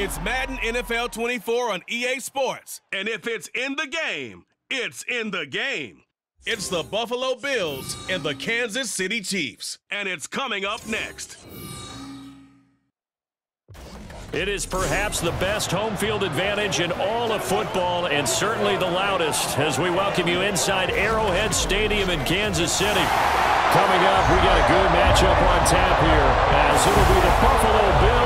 It's Madden NFL 24 on EA Sports. And if it's in the game, it's in the game. It's the Buffalo Bills and the Kansas City Chiefs. And it's coming up next. It is perhaps the best home field advantage in all of football, and certainly the loudest, as we welcome you inside Arrowhead Stadium in Kansas City. Coming up, we got a good matchup on tap here, as it'll be the Buffalo Bills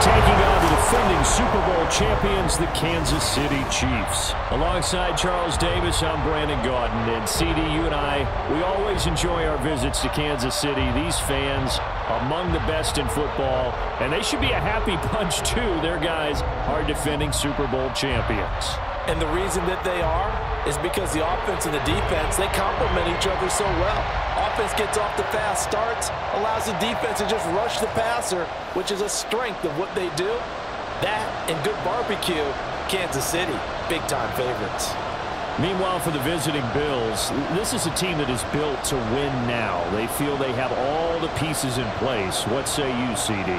taking on the defending Super Bowl champions, the Kansas City Chiefs. Alongside Charles Davis, I'm Brandon Gaudin, and CD, you and I, we always enjoy our visits to Kansas City. These fans, among the best in football, and they should be a happy bunch too. Their guys are defending Super Bowl champions. And the reason that they are is because the offense and the defense, they complement each other so well. Offense gets off the fast starts, allows the defense to just rush the passer, which is a strength of what they do. That and good barbecue, Kansas City, big-time favorites. Meanwhile, for the visiting Bills, this is a team that is built to win now. They feel they have all the pieces in place. What say you, CD?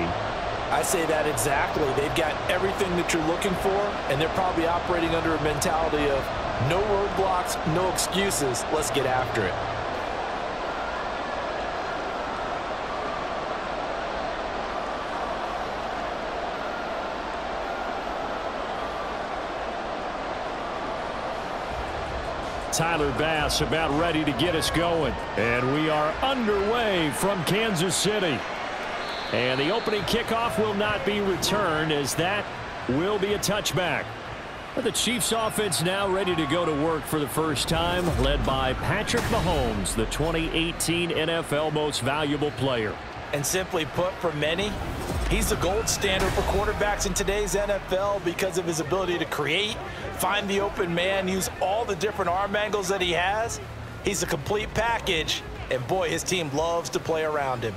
I say that exactly. They've got everything that you're looking for, and they're probably operating under a mentality of no roadblocks, no excuses. Let's get after it. Tyler Bass about ready to get us going. And we are underway from Kansas City. And the opening kickoff will not be returned, as that will be a touchback. But the Chiefs offense now ready to go to work for the first time, led by Patrick Mahomes, the 2018 NFL Most Valuable Player. And simply put, for many, he's the gold standard for quarterbacks in today's NFL because of his ability to create, find the open man, use all the different arm angles that he has. He's a complete package, and boy, his team loves to play around him.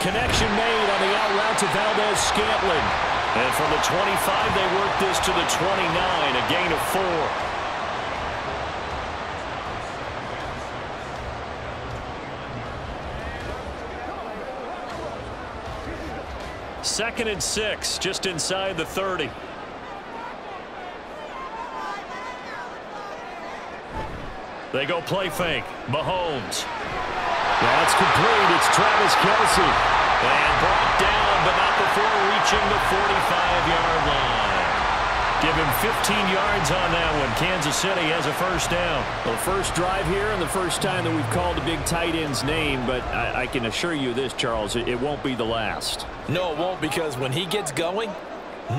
Connection made on the out route to Valdez-Scantling. And from the 25, they work this to the 29, a gain of 4. Second and 6, just inside the 30. They go play fake. Mahomes. That's complete. It's Travis Kelce. And brought down, but not before reaching the 45-yard line. Give him 15 yards on that one. Kansas City has a first down. Well, the first drive here and the first time that we've called the big tight end's name, but I can assure you this, Charles, it won't be the last. No, it won't, because when he gets going,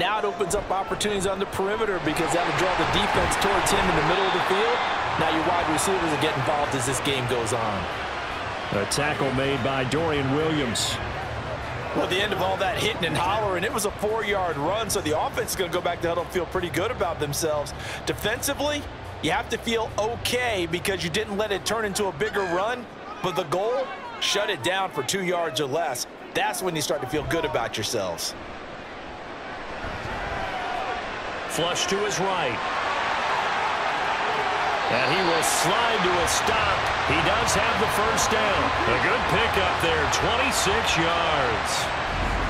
now it opens up opportunities on the perimeter because that'll draw the defense towards him in the middle of the field. Now your wide receivers will get involved as this game goes on. A tackle made by Dorian Williams. Well, at the end of all that hitting and hollering, it was a 4-yard run, so the offense is going to go back to huddle and feel pretty good about themselves. Defensively, you have to feel okay because you didn't let it turn into a bigger run, but the goal, shut it down for 2 yards or less. That's when you start to feel good about yourselves. Flush to his right. And he will slide to a stop. He does have the first down. A good pickup there, 26 yards.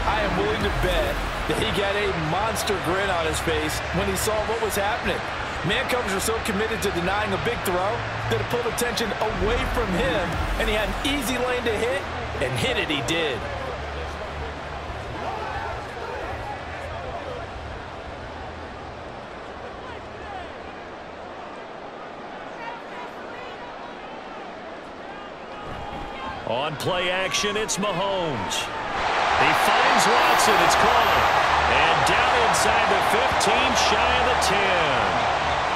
I am willing to bet that he got a monster grin on his face when he saw what was happening. Man coverage was so committed to denying a big throw that it pulled attention away from him, and he had an easy lane to hit, and hit it he did. On play action, it's Mahomes. He finds Watson. It's caught. And down inside the 15, shy of the 10.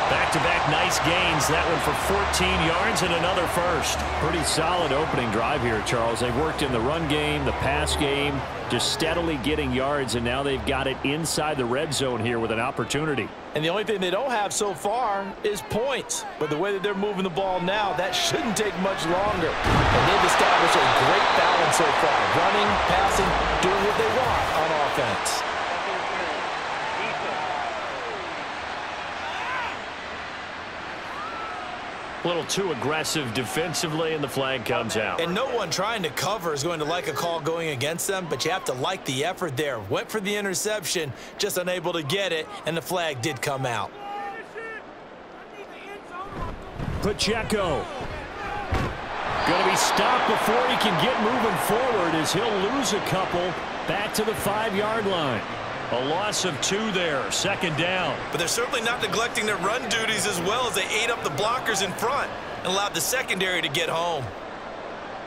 Back-to-back nice gains. That one for 14 yards and another first. Pretty solid opening drive here, Charles. They've worked in the run game, the pass game, just steadily getting yards, and now they've got it inside the red zone here with an opportunity. And the only thing they don't have so far is points. But the way that they're moving the ball now, that shouldn't take much longer. And they've established a great balance so far. Running, passing, doing what they want on offense. A little too aggressive defensively, and the flag comes out. And no one trying to cover is going to like a call going against them, but you have to like the effort there. Went for the interception, just unable to get it, and the flag did come out. Pacheco. Going to be stopped before he can get moving forward as he'll lose a couple back to the 5-yard line. A loss of 2 there, second down. But they're certainly not neglecting their run duties as well as they ate up the blockers in front and allowed the secondary to get home.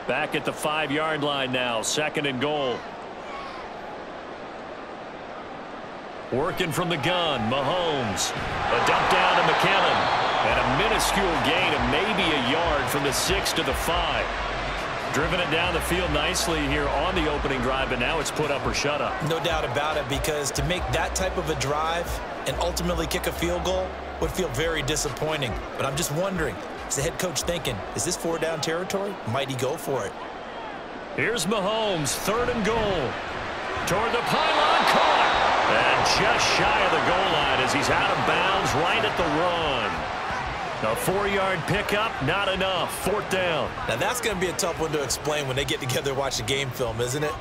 Back at the 5-yard line now, second and goal. Working from the gun, Mahomes. A dump down to McKinnon. And a minuscule gain of maybe a yard from the 6 to the 5. Driven it down the field nicely here on the opening drive, and now it's put up or shut up. No doubt about it, because to make that type of a drive and ultimately kick a field goal would feel very disappointing. But I'm just wondering, is the head coach thinking, is this 4-down territory? Might he go for it? Here's Mahomes, third and goal. Toward the pylon, caught. And just shy of the goal line as he's out of bounds right at the run. A 4-yard pickup, not enough. Fourth down. Now that's going to be a tough one to explain when they get together and watch the game film, isn't it?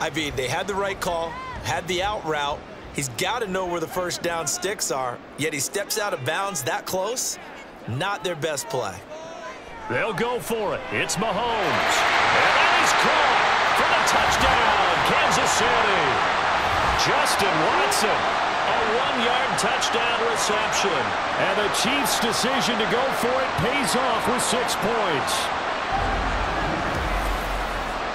I mean, they had the right call, had the out route. He's got to know where the first down sticks are, yet he steps out of bounds that close. Not their best play. They'll go for it. It's Mahomes. And then he's caught for the touchdown, Kansas City. Justin Watson. A 1-yard touchdown reception. And the Chiefs' decision to go for it pays off with 6 points.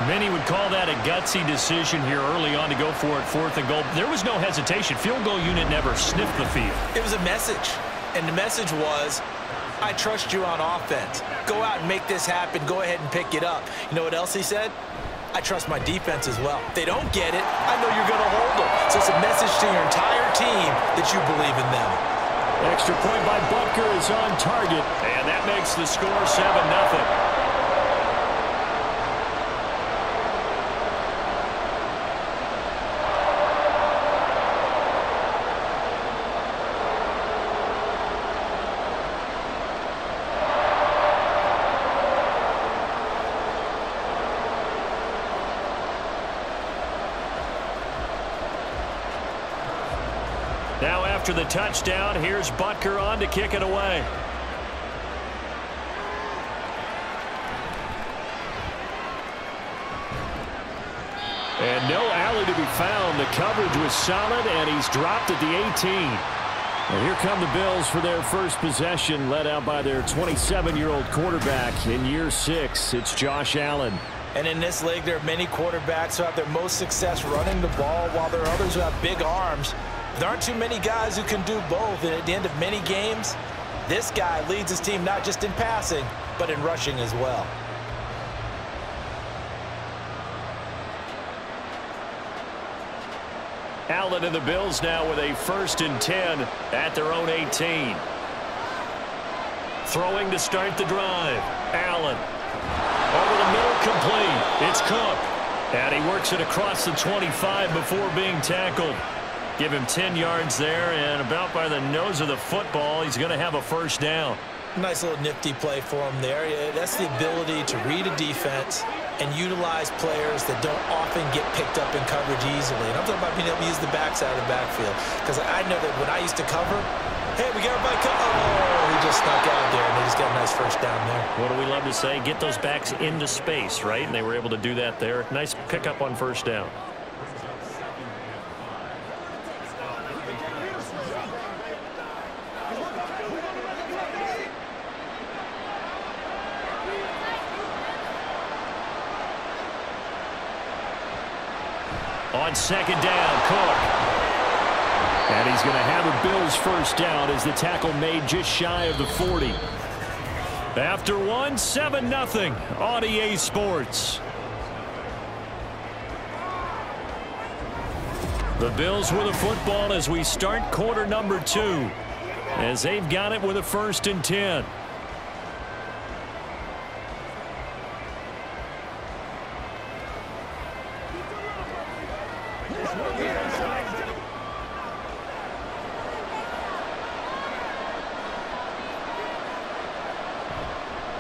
Many would call that a gutsy decision here early on to go for it, fourth and goal. There was no hesitation. Field goal unit never sniffed the field. It was a message. And the message was, I trust you on offense. Go out and make this happen. Go ahead and pick it up. You know what else he said? I trust my defense as well. If they don't get it, I know you're going to hold them. So it's a message to your entire team that you believe in them. Extra point by Butker is on target, and that makes the score 7-0. Now after the touchdown, here's Butker on to kick it away. And no alley to be found. The coverage was solid, and he's dropped at the 18. And here come the Bills for their first possession, led out by their 27-year-old quarterback in year 6. It's Josh Allen. And in this league, there are many quarterbacks who have their most success running the ball, while there are others who have big arms. There aren't too many guys who can do both, and at the end of many games, this guy leads his team not just in passing, but in rushing as well. Allen and the Bills now with a 1st and 10 at their own 18. Throwing to start the drive. Allen. Over the middle, complete. It's Cook. And he works it across the 25 before being tackled. Give him 10 yards there, and about by the nose of the football, he's going to have a first down. Nice little nifty play for him there. That's the ability to read a defense and utilize players that don't often get picked up in coverage easily. And I'm talking about being able to use the backside of the backfield. Because I know that when I used to cover, hey, we got everybody covered. Oh, he just snuck out there, and they just got a nice first down there. What do we love to say? Get those backs into space, right? And they were able to do that there. Nice pickup on first down. On second down, Cook. And he's going to have a Bills first down as the tackle made just shy of the 40. After one, 7-0 on EA Sports. The Bills with the football as we start quarter number 2. As they've got it with a 1st and 10.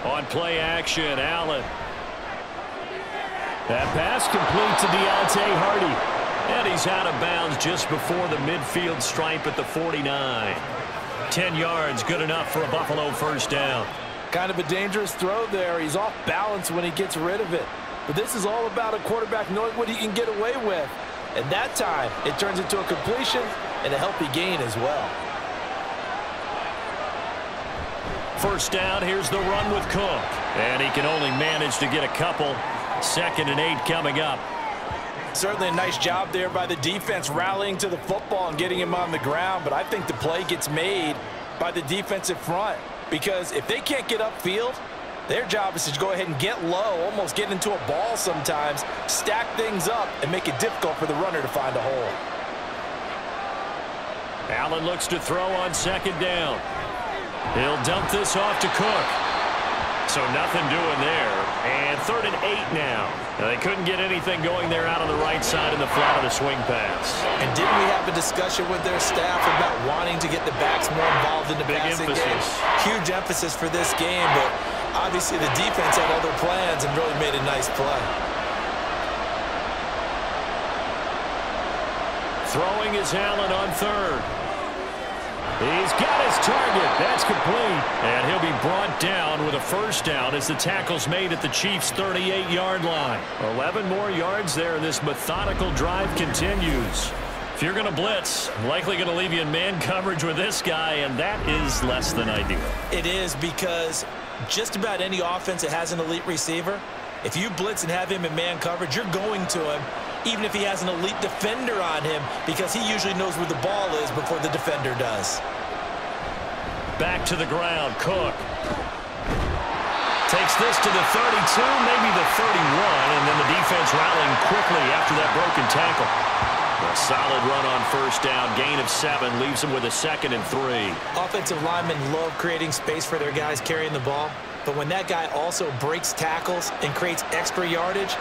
On play action, Allen. That pass complete to Deontay Hardy. And he's out of bounds just before the midfield stripe at the 49. 10 yards, good enough for a Buffalo first down. Kind of a dangerous throw there. He's off balance when he gets rid of it. But this is all about a quarterback knowing what he can get away with. And that time, it turns into a completion and a healthy gain as well. First down, here's the run with Cook. And he can only manage to get a couple. 2nd and 8 coming up. Certainly a nice job there by the defense rallying to the football and getting him on the ground. But I think the play gets made by the defensive front. Because if they can't get upfield, their job is to go ahead and get low, almost get into a ball sometimes, stack things up, and make it difficult for the runner to find a hole. Allen looks to throw on 2nd down. He'll dump this off to Cook. So nothing doing there. And 3rd and 8 now. They couldn't get anything going there out on the right side in the flat of the swing pass. And didn't we have a discussion with their staff about wanting to get the backs more involved in the passing game? Huge emphasis for this game, but obviously the defense had other plans and really made a nice play. Throwing is Allen on 3rd. He's got his target. That's complete. And he'll be brought down with a first down as the tackle's made at the Chiefs' 38-yard line. 11 more yards there, and this methodical drive continues. If you're going to blitz, likely going to leave you in man coverage with this guy, and that is less than ideal. It is, because just about any offense that has an elite receiver, if you blitz and have him in man coverage, you're going to him, even if he has an elite defender on him, because he usually knows where the ball is before the defender does. Back to the ground, Cook. Takes this to the 32, maybe the 31, and then the defense rallying quickly after that broken tackle. A solid run on first down, gain of 7, leaves them with a 2nd and 3. Offensive linemen love creating space for their guys carrying the ball, but when that guy also breaks tackles and creates extra yardage,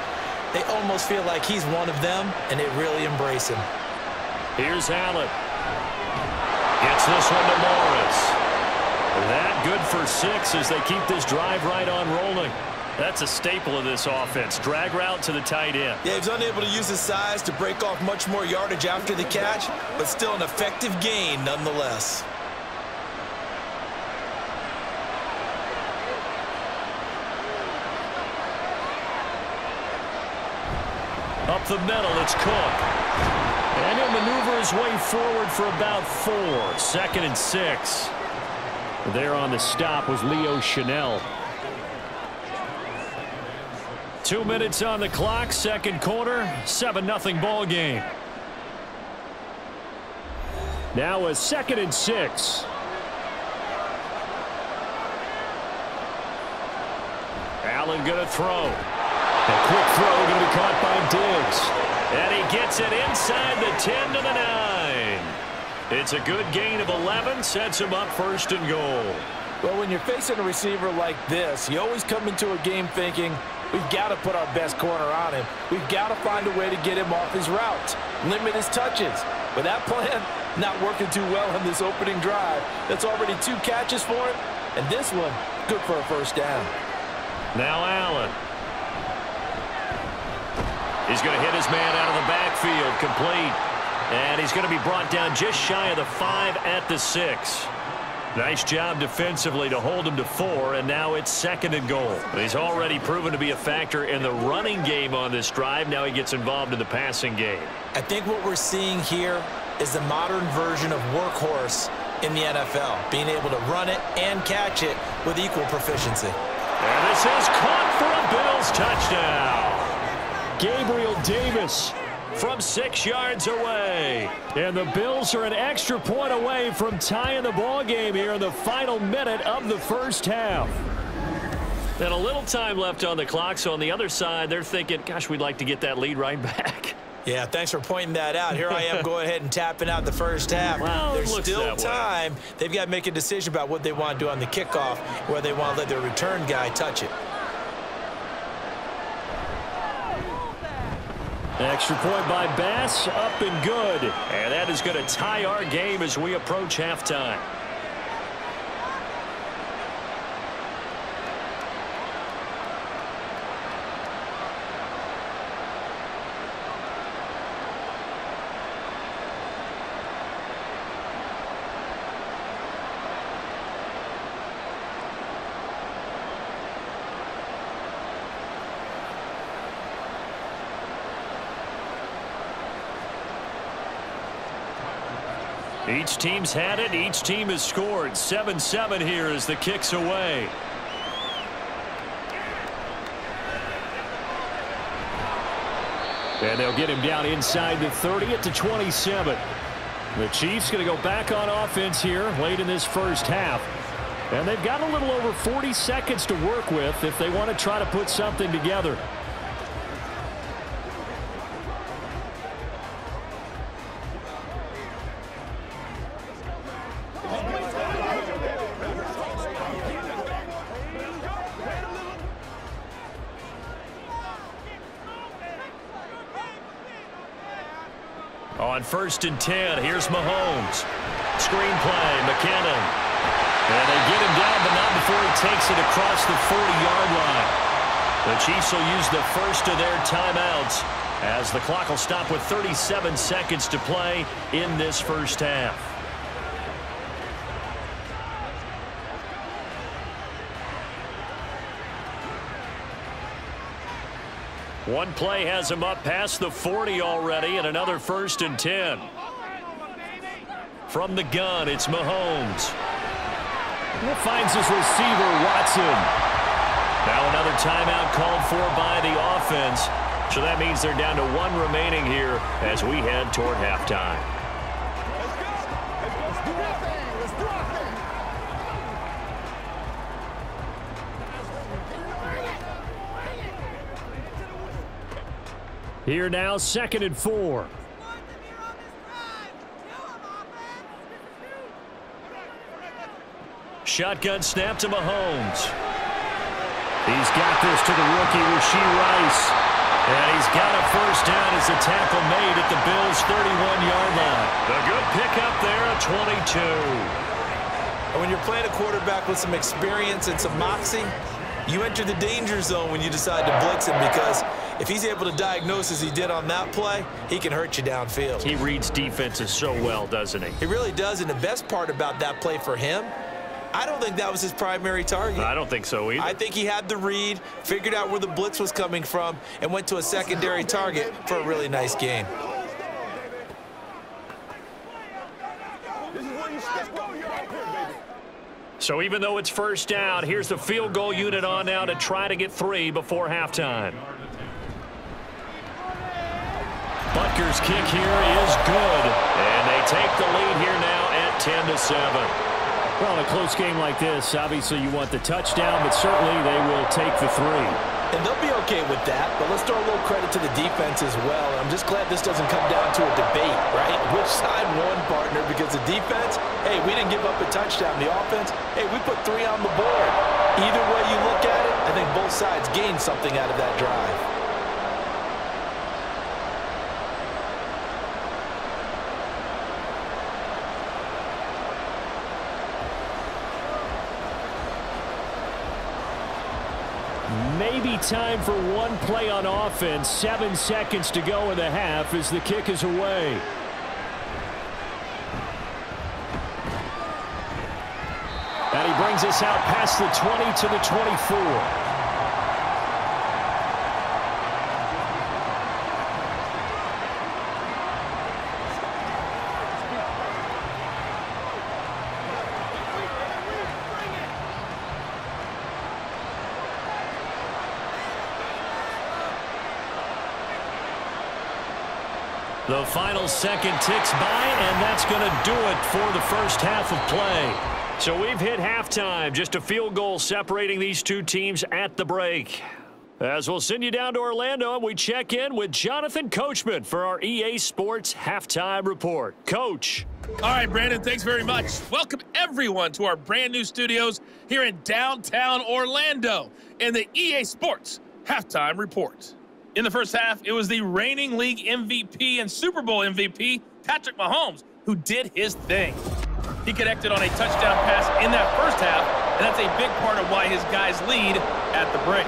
they almost feel like he's one of them, and they really embrace him. Here's Allen. Gets this one to Morris. That good for 6 as they keep this drive right on rolling. That's a staple of this offense. Drag route to the tight end. Yeah, he's unable to use his size to break off much more yardage after the catch, but still an effective gain nonetheless. Up the middle, it's Cook. And he'll maneuver his way forward for about 4. 2nd and 6. There on the stop was Leo Chanel. 2 minutes on the clock, 2nd quarter, 7-0 ball game. Now a 2nd and 6. Allen going to throw. A quick throw going to be caught by Diggs. And he gets it inside the 10 to the 9. It's a good gain of 11, sets him up 1st and goal. Well, when you're facing a receiver like this, you always come into a game thinking, we've got to put our best corner on him. We've got to find a way to get him off his route, limit his touches. But that plan not working too well on this opening drive. That's already 2 catches for him, and this one, good for a first down. Now Allen. He's going to hit his man out of the backfield, complete. And he's going to be brought down just shy of the 5 at the 6. Nice job defensively to hold him to 4, and now it's 2nd and goal. He's already proven to be a factor in the running game on this drive. Now he gets involved in the passing game. I think what we're seeing here is the modern version of workhorse in the NFL, being able to run it and catch it with equal proficiency. And this is caught for a Bills touchdown. Gabriel Davis from 6 yards away. And the Bills are an extra point away from tying the ball game here in the final minute of the first half. And a little time left on the clock, so on the other side, they're thinking, gosh, we'd like to get that lead right back. Yeah, thanks for pointing that out. Here I am going ahead and tapping out the first half. Well, there's still time. They've got to make a decision about what they want to do on the kickoff, where they want to let their return guy touch it. Extra point by Bass, up and good. And that is going to tie our game as we approach halftime. Each team's had it. Each team has scored. 7-7 here as the kick's away. And they'll get him down inside the 30 at the 27. The Chiefs going to go back on offense here late in this first half. And they've got a little over 40 seconds to work with if they want to try to put something together. On 1st and 10, here's Mahomes. Screen play, McKinnon. And they get him down, but not before he takes it across the 40-yard line. The Chiefs will use the first of their timeouts as the clock will stop with 37 seconds to play in this first half. One play has him up past the 40 already, and another 1st and 10. From the gun, it's Mahomes. He finds his receiver, Watson. Now another timeout called for by the offense. So that means they're down to one remaining here as we head toward halftime. Here now, 2nd and 4. Shotgun snap to Mahomes. He's got this to the rookie, Rashee Rice. And he's got a first down as the tackle made at the Bills' 31-yard line. The good pickup there at 22. And when you're playing a quarterback with some experience and some moxie, you enter the danger zone when you decide to blitz him, because if he's able to diagnose as he did on that play, he can hurt you downfield. He reads defenses so well, doesn't he? He really does, and the best part about that play for him, I don't think that was his primary target. I don't think so either. I think he had the read, figured out where the blitz was coming from, and went to a secondary target for a really nice gain. So even though it's first down, here's the field goal unit on now to try to get 3 before halftime. Butker's kick here is good, and they take the lead here now at 10-7. Well, in a close game like this, obviously you want the touchdown, but certainly they will take the 3. And they'll be okay with that, but let's throw a little credit to the defense as well. I'm just glad this doesn't come down to a debate, right? Which side won, partner? Because the defense, hey, we didn't give up a touchdown. The offense, hey, we put 3 on the board. Either way you look at it, I think both sides gained something out of that drive. Maybe time for one play on offense. 7 seconds to go in the half as the kick is away. And he brings us out past the 20 to the 24. The final second ticks by, and that's going to do it for the first half of play. So we've hit halftime, just a field goal separating these two teams at the break. As we'll send you down to Orlando, and we check in with Jonathan Coachman for our EA Sports Halftime Report. Coach. All right, Brandon, thanks very much. Welcome, everyone, to our brand-new studios here in downtown Orlando in the EA Sports Halftime Report. In the first half, it was the reigning league MVP and Super Bowl MVP, Patrick Mahomes, who did his thing. He connected on a touchdown pass in that first half, and that's a big part of why his guys lead at the break.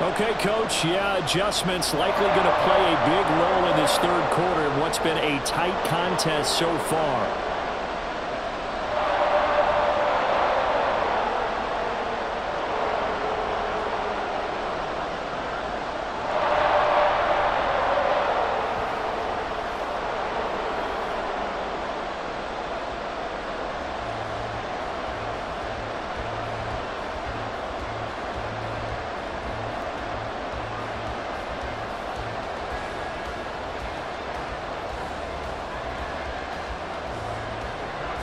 Okay, Coach, yeah, adjustments likely going to play a big role in this third quarter in what's been a tight contest so far.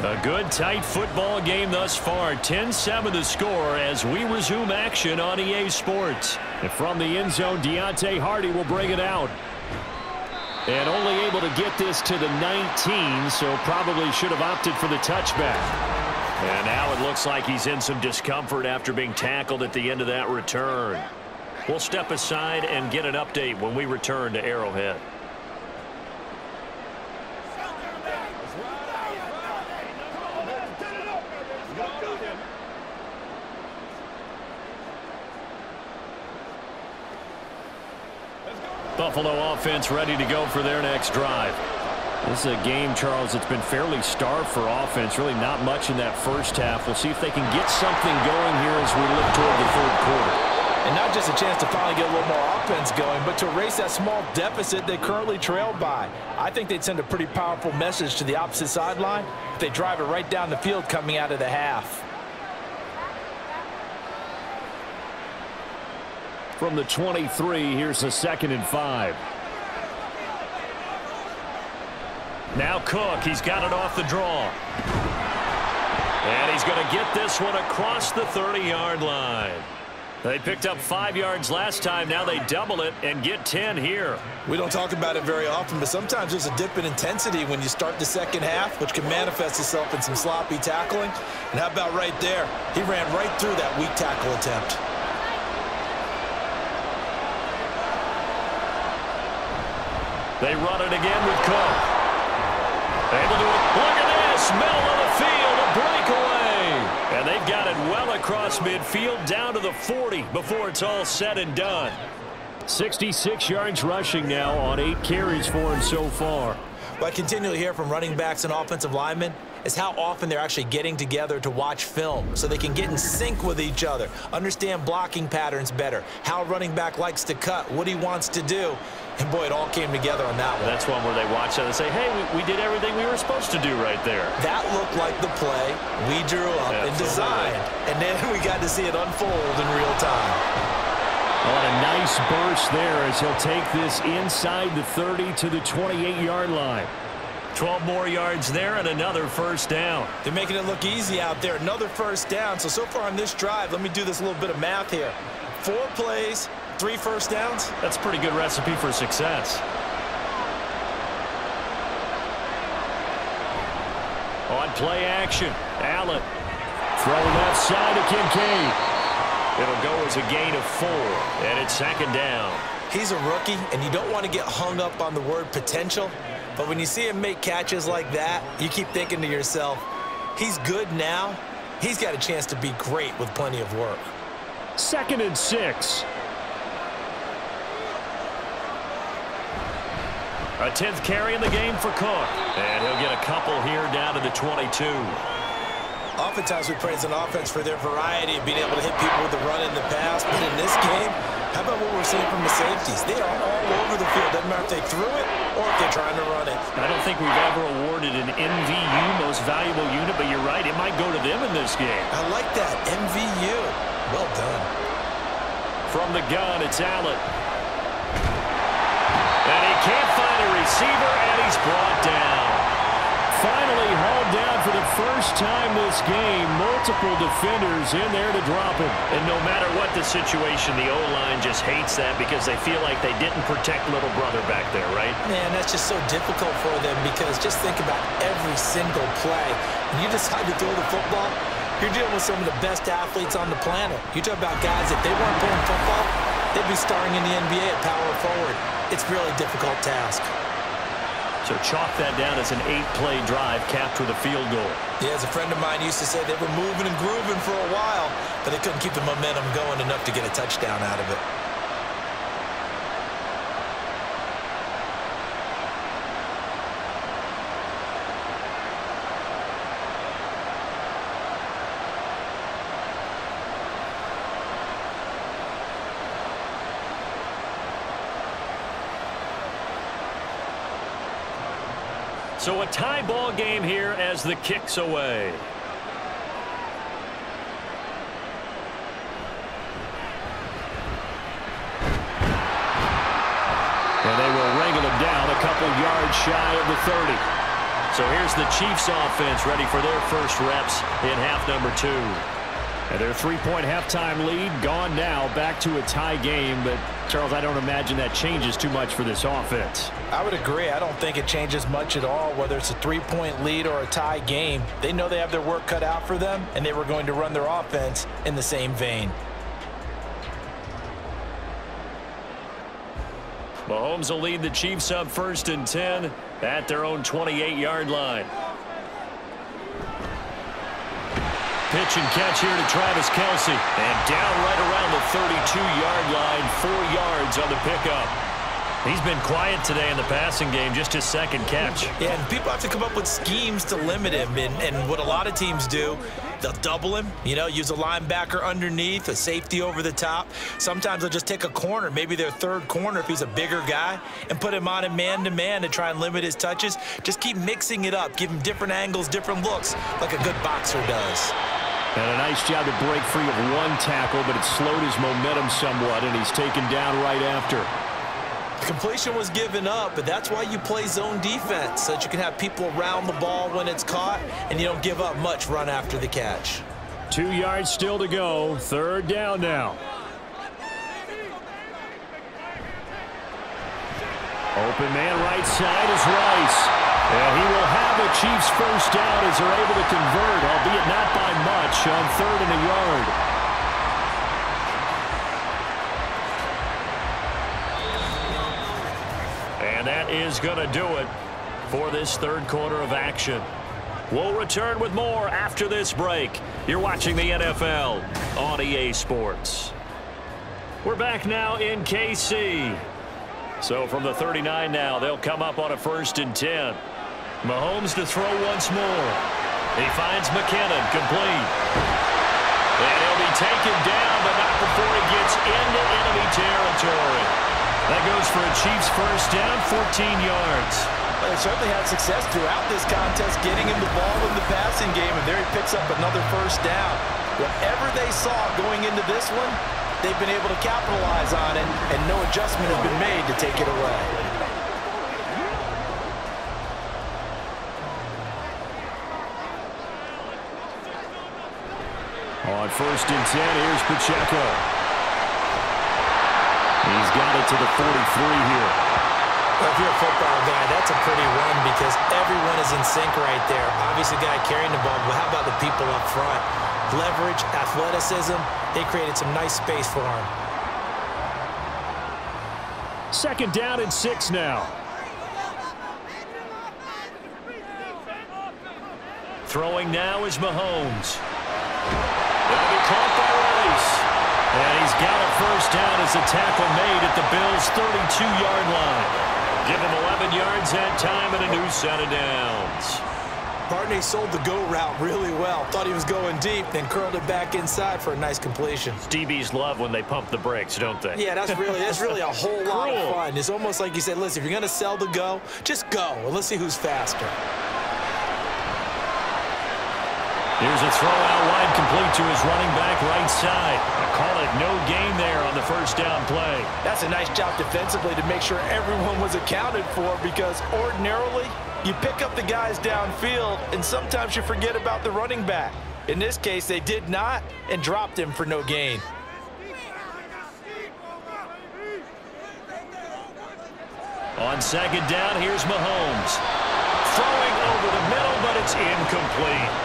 A good, tight football game thus far. 10-7 the score as we resume action on EA Sports. And from the end zone, Deontay Hardy will bring it out. And only able to get this to the 19, so probably should have opted for the touchback. And now it looks like he's in some discomfort after being tackled at the end of that return. We'll step aside and get an update when we return to Arrowhead. Buffalo offense ready to go for their next drive. This is a game, Charles, that's been fairly starved for offense. Really not much in that first half. We'll see if they can get something going here as we look toward the third quarter. And not just a chance to finally get a little more offense going, but to erase that small deficit they currently trailed by. I think they'd send a pretty powerful message to the opposite sideline if they drive it right down the field coming out of the half. From the 23, here's a 2nd and 5. Now Cook, he's got it off the draw. And he's going to get this one across the 30-yard line. They picked up 5 yards last time. Now they double it and get 10 here. We don't talk about it very often, but sometimes there's a dip in intensity when you start the second half, which can manifest itself in some sloppy tackling. And how about right there? He ran right through that weak tackle attempt. They run it again with Cook. Able to look at this, middle of the field, a breakaway. And they've got it well across midfield down to the 40 before it's all said and done. 66 yards rushing now on 8 carries for him so far. What I continually hear from running backs and offensive linemen is how often they're actually getting together to watch film so they can get in sync with each other, understand blocking patterns better, how a running back likes to cut, what he wants to do. And, boy, it all came together on that one. That's one where they watch that and say, hey, we did everything we were supposed to do right there. That looked like the play we drew up and designed. And then we got to see it unfold in real time. Oh, a nice burst there as he'll take this inside the 30 to the 28-yard line. 12 more yards there and another first down. They're making it look easy out there. Another first down. So far on this drive, let me do this little bit of math here. 4 plays, 3 first downs. That's a pretty good recipe for success. On play action, Allen. Throw left side to Kincaid. It'll go as a gain of 4, and it's 2nd down. He's a rookie, and you don't want to get hung up on the word potential. But when you see him make catches like that, you keep thinking to yourself, he's good now. He's got a chance to be great with plenty of work. 2nd and 6. A 10th carry in the game for Cook. And he'll get a couple here down to the 22. Oftentimes we praise an offense for their variety of being able to hit people with the run in the pass. But in this game, how about what we're seeing from the safeties? They are all over the field. Doesn't matter if they threw it or if they're trying to run it. I don't think we've ever awarded an MVU, most valuable unit, but you're right, it might go to them in this game. I like that, MVU. Well done. From the gun, it's Allen. And he can't find a receiver, and he's brought down. Finally hauled down for the first time this game. Multiple defenders in there to drop him. And no matter what the situation, the O-line just hates that because they feel like they didn't protect little brother back there, right? Man, that's just so difficult for them because just think about every single play. When you decide to throw the football, you're dealing with some of the best athletes on the planet. You talk about guys, if they weren't playing football, they'd be starring in the NBA at power forward. It's a really difficult task. So chalk that down as an 8-play drive capped with a field goal. Yeah, as a friend of mine used to say, they were moving and grooving for a while, but they couldn't keep the momentum going enough to get a touchdown out of it. So a tie ball game here as the kick's away. And they will wrangle him down a couple yards shy of the 30. So here's the Chiefs offense ready for their first reps in half number 2. And their 3-point halftime lead gone now, back to a tie game. But, Charles, I don't imagine that changes too much for this offense. I would agree. I don't think it changes much at all, whether it's a 3-point lead or a tie game. They know they have their work cut out for them, and they were going to run their offense in the same vein. Mahomes will lead the Chiefs up 1st and 10 at their own 28-yard line. Pitch and catch here to Travis Kelce. And down right around the 32-yard line, 4 yards on the pickup. He's been quiet today in the passing game, just his second catch. Yeah, and people have to come up with schemes to limit him. And what a lot of teams do, they'll double him, use a linebacker underneath, a safety over the top. Sometimes they'll just take a corner, maybe their third corner if he's a bigger guy, and put him on a man-to-man to try and limit his touches. Just keep mixing it up, give him different angles, different looks, like a good boxer does. And a nice job to break free of one tackle, but it slowed his momentum somewhat, and he's taken down right after. Completion was given up, but that's why you play zone defense, so that you can have people around the ball when it's caught, and you don't give up much run after the catch. 2 yards still to go. 3rd down now. Open man right side is Rice. And he will have a Chiefs first down as they're able to convert, albeit not by much, on 3rd and a yard. And that is going to do it for this 3rd quarter of action. We'll return with more after this break. You're watching the NFL on EA Sports. We're back now in KC. So from the 39 now, they'll come up on a 1st and 10. Mahomes to throw once more. He finds McKinnon, complete. And he'll be taken down, but not before he gets into enemy territory. That goes for a Chiefs first down, 14 yards. Well, they certainly had success throughout this contest, getting him the ball in the passing game, and there he picks up another first down. Whatever they saw going into this one, they've been able to capitalize on it, and no adjustment has been made to take it away. On 1st and 10, here's Pacheco. He's got it to the 43 here. Well, if you're a football guy, that's a pretty run because everyone is in sync right there. Obviously, the guy carrying the ball, but how about the people up front? Leverage, athleticism, they created some nice space for him. 2nd down and 6 now. Throwing now is Mahomes. That'll be caught by Rice. And he's got a first down as a tackle made at the Bills' 32-yard line. Give him 11 yards that time and a new set of downs. Barney sold the go route really well. Thought he was going deep, then curled it back inside for a nice completion. DBs love when they pump the brakes, don't they? Yeah, that's really a whole lot of fun. It's almost like you said, listen, if you're going to sell the go, just go, and let's see who's faster. Here's a throw out wide, complete to his running back right side. I call it no gain there on the first down play. That's a nice job defensively to make sure everyone was accounted for, because ordinarily you pick up the guys downfield and sometimes you forget about the running back. In this case, they did not and dropped him for no gain. On 2nd down, here's Mahomes. Throwing over the middle, but it's incomplete.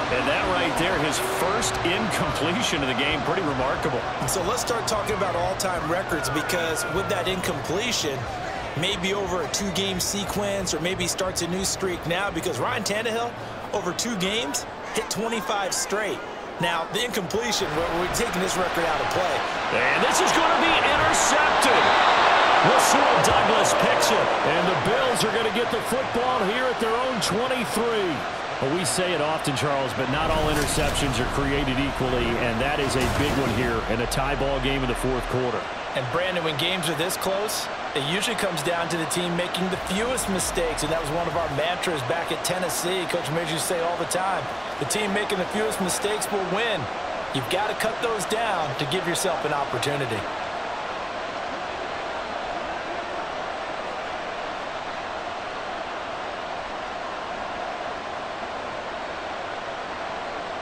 And that right there, his first incompletion of the game, pretty remarkable. So let's start talking about all-time records, because with that incompletion, maybe over a 2-game sequence, or maybe starts a new streak now, because Ryan Tannehill, over 2 games, hit 25 straight. Now, the incompletion, we're taking this record out of play. And this is going to be intercepted. Rasul Douglas picks it, and the Bills are going to get the football here at their own 23. Well, we say it often, Charles, but not all interceptions are created equally, and that is a big one here in a tie ball game in the 4th quarter. And, Brandon, when games are this close, it usually comes down to the team making the fewest mistakes, and that was one of our mantras back at Tennessee. Coach Midge used to say all the time, the team making the fewest mistakes will win. You've got to cut those down to give yourself an opportunity.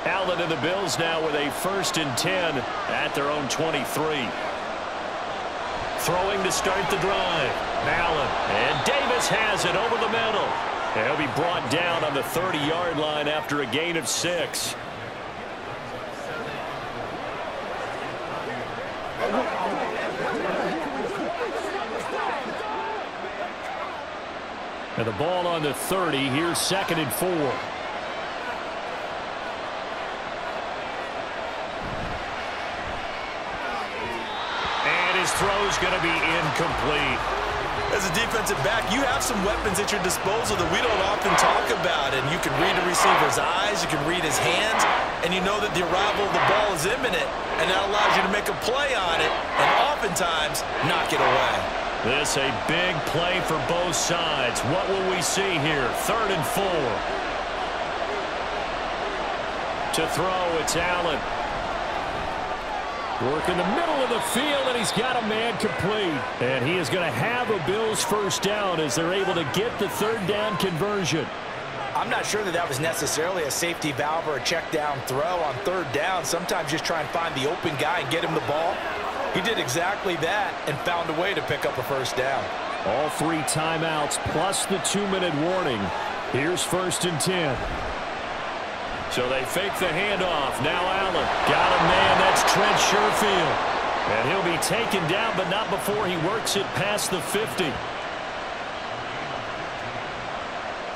Allen and the Bills now with a 1st and 10 at their own 23. Throwing to start the drive. Allen, and Davis has it over the middle. And he'll be brought down on the 30-yard line after a gain of 6. And the ball on the 30. Here's 2nd and 4. And his throw's going to be incomplete. As a defensive back, you have some weapons at your disposal that we don't often talk about. And you can read a receiver's eyes, you can read his hands, and you know that the arrival of the ball is imminent. And that allows you to make a play on it and oftentimes knock it away. This a big play for both sides. What will we see here? 3rd and 4. To throw, it's Allen. Work in the middle of the field, and he's got a man complete. And he is going to have a Bills 1st down as they're able to get the 3rd down conversion. I'm not sure that was necessarily a safety valve or a check down throw on 3rd down. Sometimes just try and find the open guy and get him the ball. He did exactly that and found a way to pick up a 1st down. All 3 timeouts plus the 2-minute warning. Here's 1st and 10. So they fake the handoff. Now Allen got a man. That's Trent Sherfield. And he'll be taken down, but not before he works it past the 50.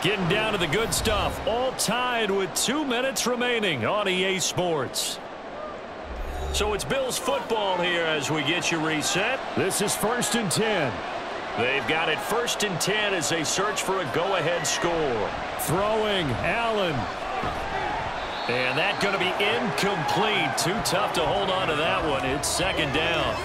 Getting down to the good stuff. All tied with 2 minutes remaining on EA Sports. So it's Bills football here as we get you reset. This is 1st and 10. They've got it 1st and 10 as they search for a go-ahead score. Throwing, Allen. And that's going to be incomplete. Too tough to hold on to that one. It's 2nd down.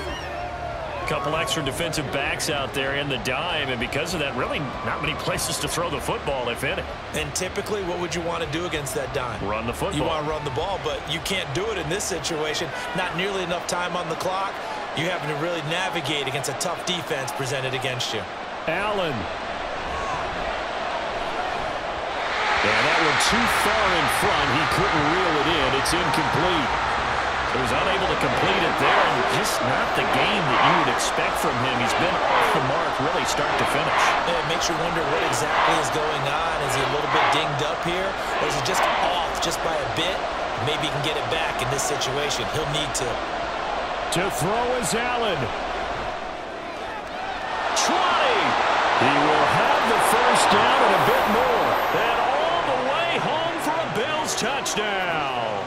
A couple extra defensive backs out there in the dime, and because of that, really not many places to throw the football, if any. And typically, what would you want to do against that dime? Run the football. You want to run the ball, but you can't do it in this situation. Not nearly enough time on the clock. You're having to really navigate against a tough defense presented against you. Allen. And that one too far in front. He couldn't reel it in. It's incomplete. He was unable to complete it there, and just not the game that you would expect from him. He's been off the mark really start to finish. It makes you wonder what exactly is going on. Is he a little bit dinged up here, or is he just off just by a bit? Maybe he can get it back in this situation. He'll need to. To throw is Allen. Trying. He will have the 1st down and a bit more. And all the way home for a Bills touchdown.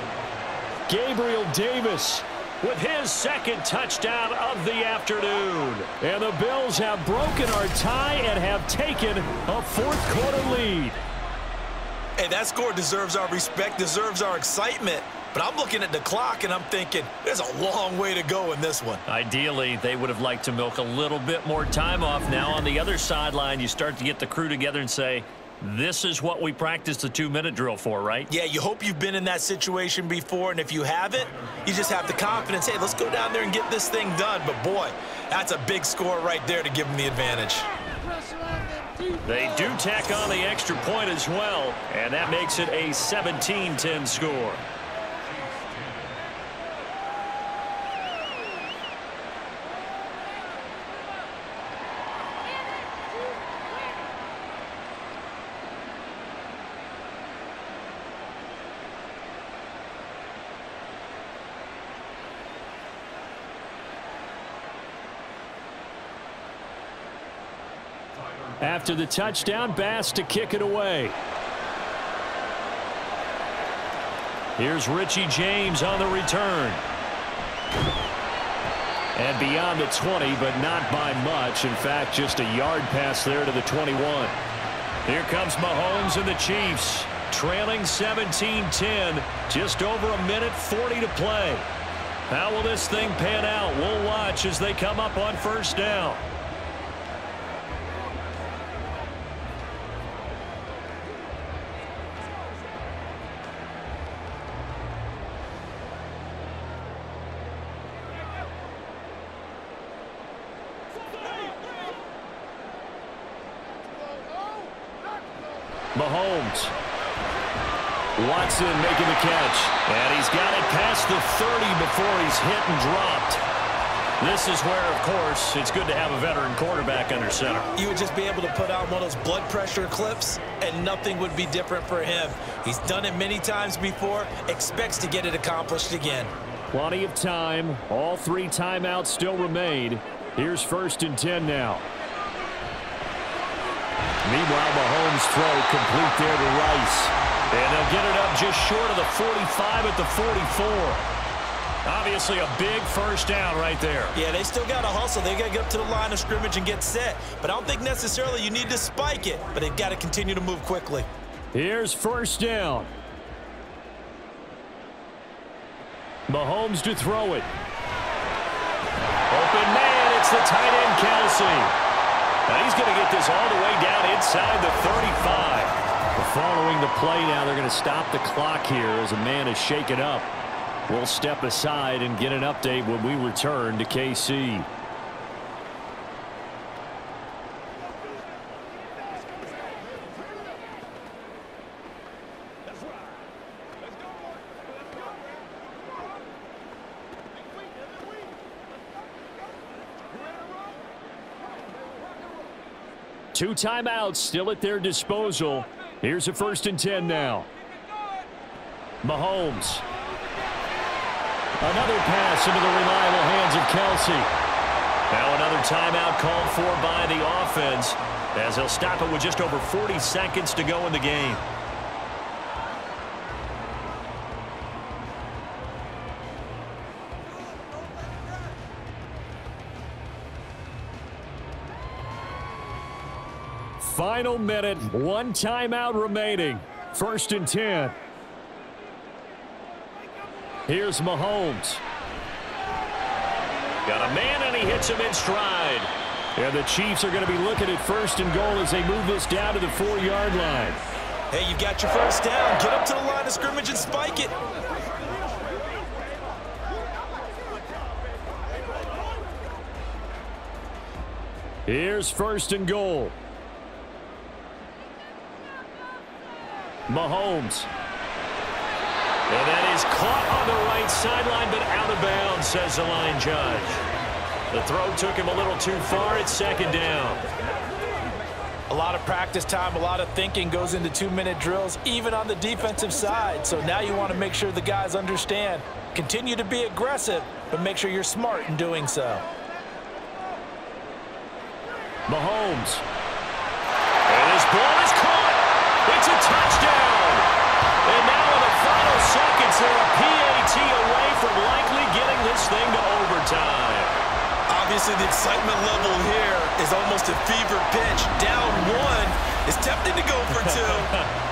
Gabriel Davis with his 2nd touchdown of the afternoon. And the Bills have broken our tie and have taken a 4th quarter lead. Hey, that score deserves our respect, deserves our excitement. But I'm looking at the clock and I'm thinking there's a long way to go in this one. Ideally, they would have liked to milk a little bit more time off. Now on the other sideline, you start to get the crew together and say, this is what we practiced the 2-minute drill for, right? Yeah, you hope you've been in that situation before, and if you haven't, you just have the confidence, hey, let's go down there and get this thing done. But, boy, that's a big score right there to give them the advantage. They do tack on the extra point as well, and that makes it a 17-10 score. After the touchdown, Bass to kick it away. Here's Richie James on the return. And beyond the 20, but not by much. In fact, just a yard pass there to the 21. Here comes Mahomes and the Chiefs, trailing 17-10, just over a minute 40 to play. How will this thing pan out? We'll watch as they come up on 1st down. Mahomes. Watson making the catch. And he's got it past the 30 before he's hit and dropped. This is where, of course, it's good to have a veteran quarterback under center. You would just be able to put on one of those blood pressure clips, and nothing would be different for him. He's done it many times before, expects to get it accomplished again. Plenty of time. All 3 timeouts still remain. Here's 1st and 10 now. Meanwhile, Mahomes' throw complete there to Rice. And they'll get it up just short of the 45 at the 44. Obviously a big first down right there. Yeah, they still got to hustle. They got to get up to the line of scrimmage and get set. But I don't think necessarily you need to spike it. But they've got to continue to move quickly. Here's 1st down. Mahomes to throw it. Open man, it's the tight end Kelsey. Now he's going to get this all the way down inside the 35. Following the play now, they're going to stop the clock here as a man is shaken up. We'll step aside and get an update when we return to KC. Two timeouts still at their disposal. Here's a 1st and 10 now. Mahomes. Another pass into the reliable hands of Kelsey. Now another timeout called for by the offense as they'll stop it with just over 40 seconds to go in the game. Final minute, 1 timeout remaining. 1st and 10. Here's Mahomes. Got a man, and he hits him in stride. And the Chiefs are going to be looking at 1st and goal as they move this down to the 4-yard line. Hey, you've got your first down. Get up to the line of scrimmage and spike it. Here's 1st and goal. Mahomes. And that is caught on the right sideline, but out of bounds, says the line judge. The throw took him a little too far. It's 2nd down. A lot of practice time, a lot of thinking goes into 2-minute drills, even on the defensive side. So now you want to make sure the guys understand. Continue to be aggressive, but make sure you're smart in doing so. Mahomes. And his ball is caught. It's a touchdown. And now in the final seconds, they're a PAT away from likely getting this thing to overtime. Obviously, the excitement level here is almost a fever pitch. Down 1 is tempting to go for 2.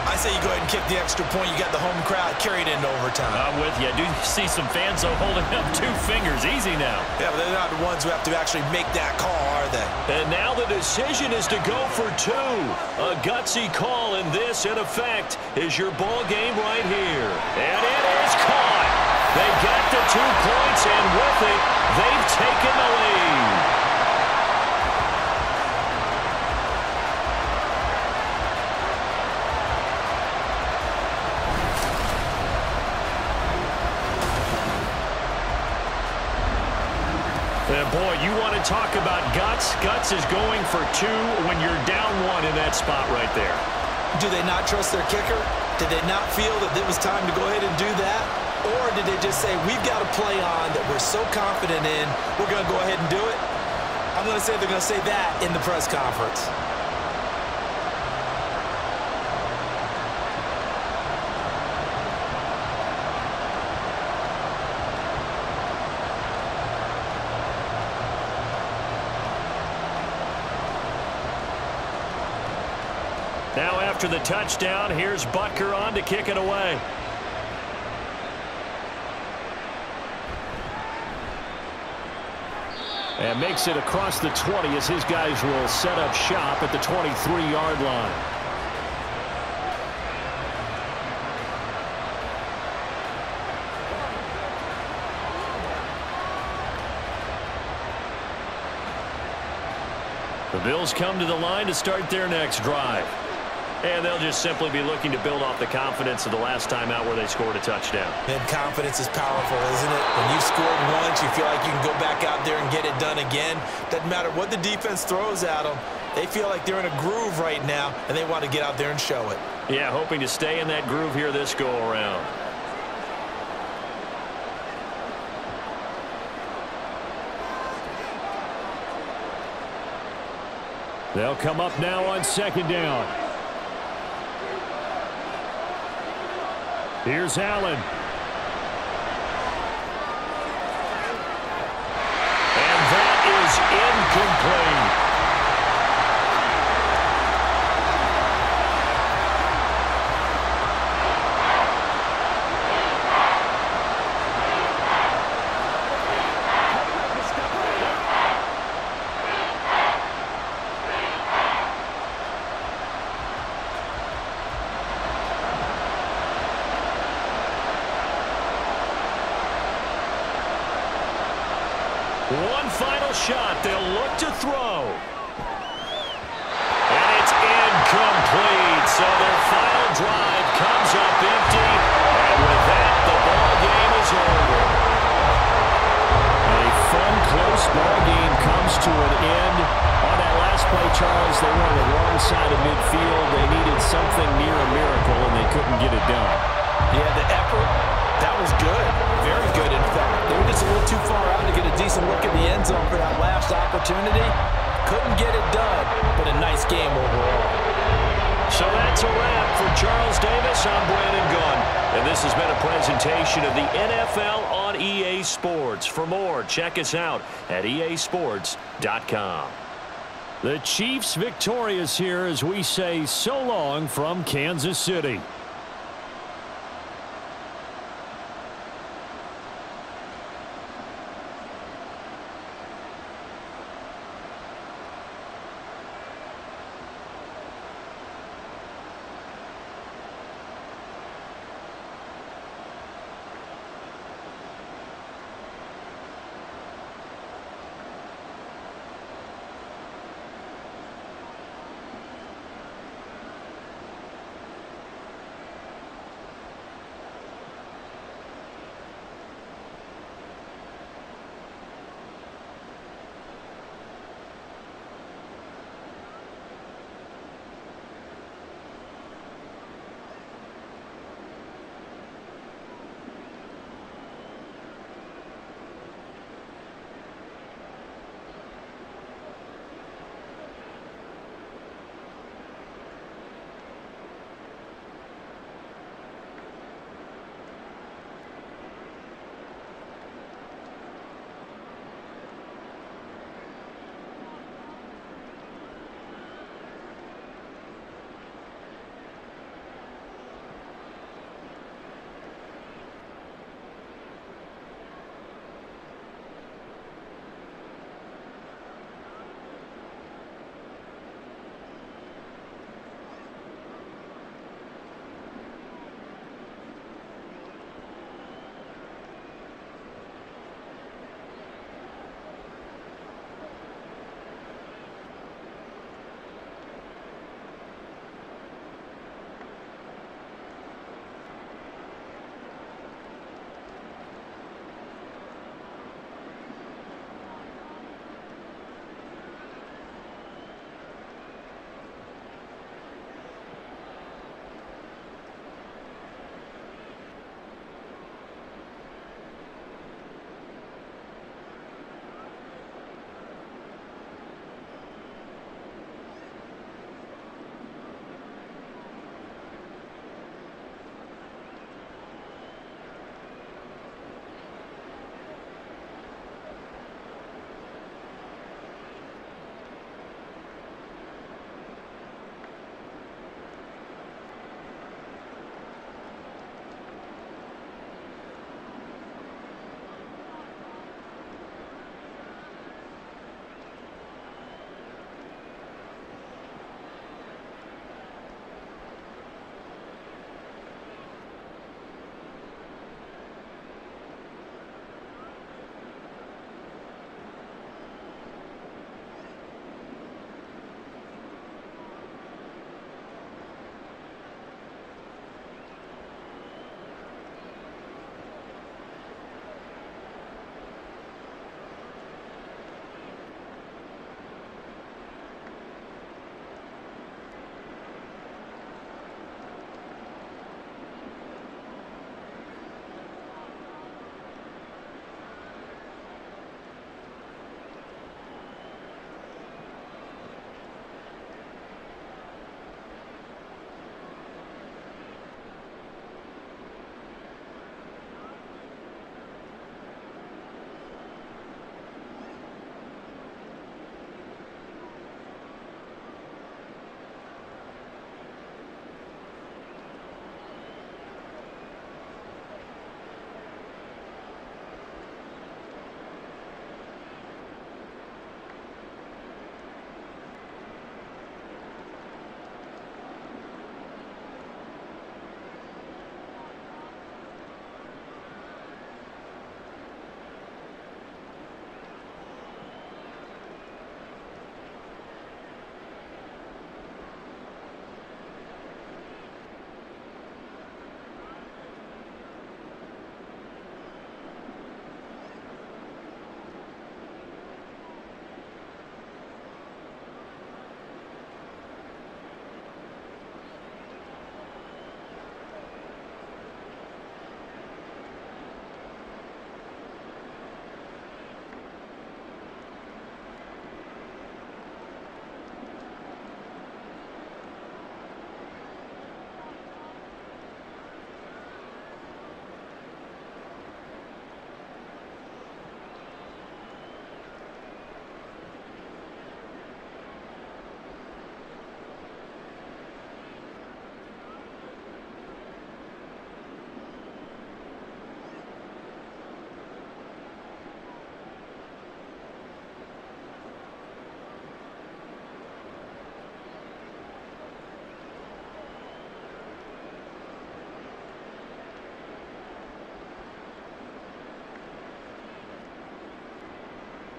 I say you go ahead and kick the extra point. You got the home crowd carried into overtime. I'm with you. I do see some fans holding up 2 fingers. Easy now. Yeah, but they're not the ones who have to actually make that call, are they? And now the decision is to go for 2. A gutsy call, and this, in effect, is your ball game right here. And it is caught. They got the 2 points, and with it, they've taken the lead. And boy, you want to talk about guts. Guts is going for 2 when you're down 1 in that spot right there. Do they not trust their kicker? Did they not feel that it was time to go ahead and do that? Or did they just say, we've got a play on that we're so confident in, we're going to go ahead and do it? I'm going to say they're going to say that in the press conference. Now after the touchdown, here's Butker on to kick it away. And makes it across the 20 as his guys will set up shop at the 23-yard line. The Bills come to the line to start their next drive. And they'll just simply be looking to build off the confidence of the last time out where they scored a touchdown. And confidence is powerful, isn't it? When you've scored once, you feel like you can go back out there and get it done again. Doesn't matter what the defense throws at them. They feel like they're in a groove right now, and they want to get out there and show it. Yeah, hoping to stay in that groove here this go-around. They'll come up now on second down. Here's Allen. And that is incomplete. One final shot. They'll look to throw. And it's incomplete. So their final drive comes up empty. And with that, the ball game is over. A fun, close ball game comes to an end. On that last play, Charles, they were on the wrong side of midfield. They needed something near a miracle, and they couldn't get it done. Yeah, the effort, that was good. Very good, in fact. They were just a little too far out to get a decent look in the end zone for that last opportunity. Couldn't get it done, but a nice game overall. So that's a wrap for Charles Davis. I'm Brandon Gunn. And this has been a presentation of the NFL on EA Sports. For more, check us out at easports.com. The Chiefs victorious here as we say so long from Kansas City.